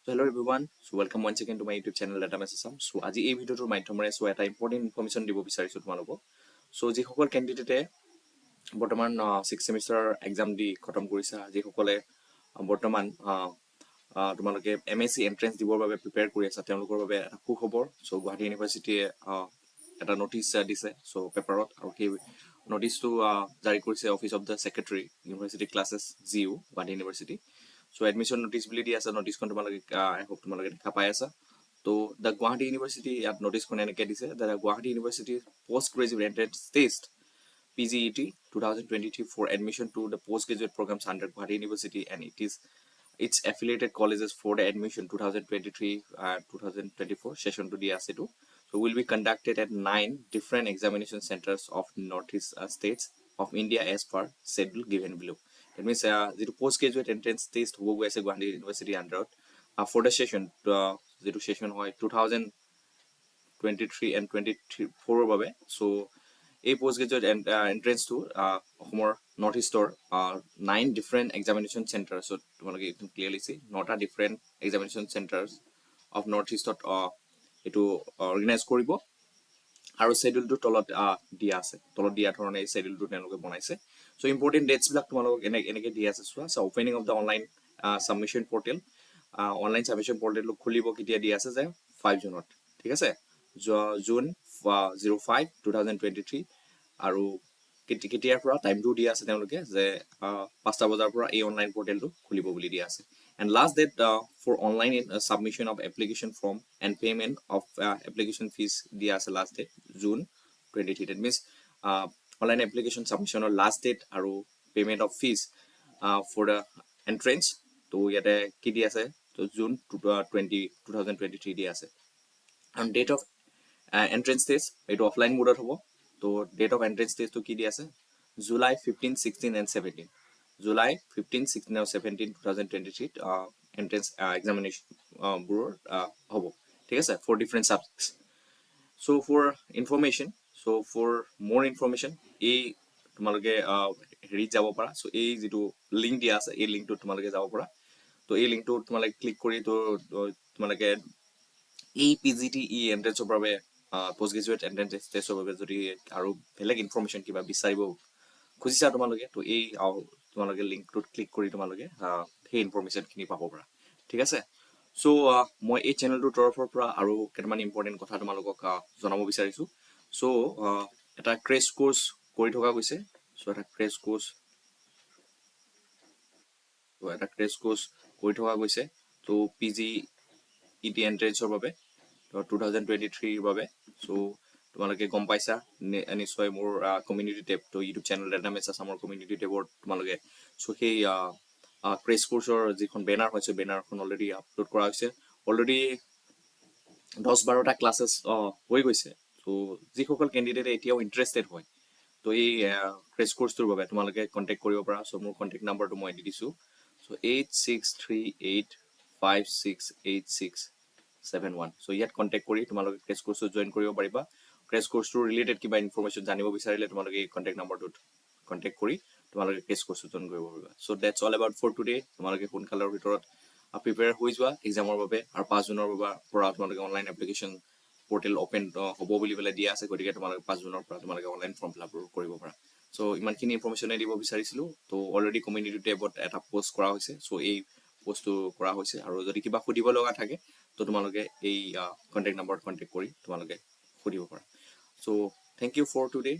So hello everyone, so welcome once again to my YouTube channel M.sc. So আজি এই ভিডিওটোৰ মাধ্যমেৰে so এটা important information দিব বিচাৰিছো তোমালোকক। So যিসকল ক্যান্ডিডেটে বৰ্তমান 6 সেমিষ্টাৰ এক্সাম দি খতম কৰিছা, যিসকলে বৰ্তমান তোমালোকে M.sc এন্ট্ৰেন্স দিবৰ বাবে প্ৰিপেয়াৰ কৰি আছা, তেওঁলোকৰ বাবে এটা সুখবৰ। So গুৱাহাটী ইউনিভাৰ্চিটিয়ে এটা নোটিছ দিছে so পেপাৰত, আৰু সেই নোটিছটো জাৰি কৰিছে office of the secretary university classes GU Guwahati university. So admission notice bili di asa notice kon tumalage I hope tumalage dekha pai asa. So the Gauhati University at notice kon enake dise that Gauhati University postgraduate entrance test PGET 2023 for admission to the postgraduate programs under Gauhati University, and its affiliated colleges for the admission 2023-2024 session to the ASE2. So will be conducted at 9 different examination centers of northeast states of India as per schedule given below. That means the postgraduate entrance test hobo goi ase Gauhati University under for the session the session hoy 2023 and 24 babe. So a postgraduate entrance to Homer Northeast or 9 different examination centers. So you can clearly see not a different examination centers of Northeast to organize koribo. আৰু schedule to তলত দিয়া আছে, তলত দিয়া ধৰণে schedule to তেওঁলোকে বনাইছে। So important dates বিলাক তোমালোকক এনেকে দিয়া আছে চোৱা। So opening of the online submission portal, online submission portal খুলিব কেতিয়া দিয়া আছে যে 5 জুনত, ঠিক আছে, জুন 05 2023, আৰু কেতিয়াৰ পৰা টাইমটো দিয়া আছে তেওঁলোকে যে 5টা বজাৰ পৰা এই অনলাইন পৰ্টেলটো খুলিব বুলি দিয়া আছে। And last date for online submission of application form and payment of application fees dia ase last date June 23. That means online application submission or last date aru payment of fees for the entrance to yate ki dia ase to June 2023 dia ase. And date of entrance test eto offline mode hobo. To date of entrance test to ki dia ase July 15, 16 and 17. July 15, 16 and 17 2023 entrance examination bureau hobo, ঠিক আছে, for different subjects. So for information, so for more information এই তোমালোকে হেৰি যাব পাৰা। So এই যেটো link দিয়া আছে এই লিংকটো তোমালোকে যাব পাৰা। তো এই লিংকটো তোমালোকে ক্লিক কৰি তো তোমালোকে এই PGT এন্ট্ৰেন্সৰ বাবে পোষ্ট গ্ৰেজুৱেট এন্ট্ৰেন্স টেষ্টৰ বাবে যদি আৰু বেলেগ ইনফৰমেশন কিবা বিচাৰিব খুজিছা তোমালোকে, তো এই তোমালোকে লিংকটোত ক্লিক কৰি তোমালোকে সেই ইনফৰমেশন খিনি পাব পাৰা, ঠিক আছে। So মই এই চেনেলটোৰ তৰফৰ পৰা আৰু কেইটামান ইম্পৰ্টেন্ট কথা তোমালোকক জনাব বিচাৰিছো। So এটা ক্ৰেছ কোৰ্স কৰি থকা গৈছে। So এটা ক্ৰেছ কোৰ্স কৰি থকা গৈছে তো PGET এন্ট্ৰেন্সৰ বাবে 2023 বাবে। So তোমালোকে গম পাইছা নিশ্চয় মোৰ কমিউনিটি টেব তো ইউটিউব চেনেল M.sc মোৰ কমিউনিটি টেবত তোমালোকে সো সেই ক্ৰেছ কোৰ্সৰ যিখন বেনাৰ হৈছে বেনাৰখন অলৰেডি আপলোড কৰা হৈছে। অলৰেডি 10-12টা ক্লাसेস হৈ গৈছে। তো যিসকল ক্যান্ডিডেট এতিয়াও ইন্টাৰেস্টেড হয় তো এই ক্ৰেছ কোৰ্সটোৰ বাবে তোমালোকে কন্টাক্ট কৰিব পাৰা। সো মোৰ কন্টাক্ট নাম্বাৰটো মই দি দিছো। So 8638568671. So ইয়াত কন্টাক্ট কৰি তোমালোকে ক্ৰেছ কোৰ্সটো জয়েন কৰিব পাৰিবা। ক্ৰেছ কোৰ্সটোৰ ৰিলেটেড কিবা ইনফৰমেশন জানিব বিচাৰিলে তোমালোকে এই কন্টাক্ট নাম্বাৰটোত কন্টাক্ট কৰি তোমালোকে ক্ৰেছ কোৰ্সটো জয়েন কৰিব পাৰিবা। So that's all about for today. তোমালোকে সোনকালৰ ভিতৰত প্ৰিপেয়াৰ হৈ যোৱা এক্সামৰ বাবে, আৰু 5 জুনৰ পৰা তোমালোকে অনলাইন এপ্লিকেশন পোৰ্টেল ওপেন হ'ব বুলি বলে দিয়া আছে, গতিকে তোমালোকে 5 জুনৰ পৰা তোমালোকে অনলাইন ফৰ্ম ফিল আপ কৰিব পাৰা। So ইমানখিনি ইনফৰমেশন দিব বিচাৰিছিলো। তো অলৰেডি কমিউনিটি টেবত এটা পোষ্ট কৰা হৈছে। So এই পোষ্টটো কৰা হৈছে, আৰু যদি কিবা সুধিব লগা থাকে তো তোমালোকে এই কন্টাক্ট নাম্বাৰত কন্টাক্ট কৰি তোমালোকে সুধিব পাৰা। So thank you for today.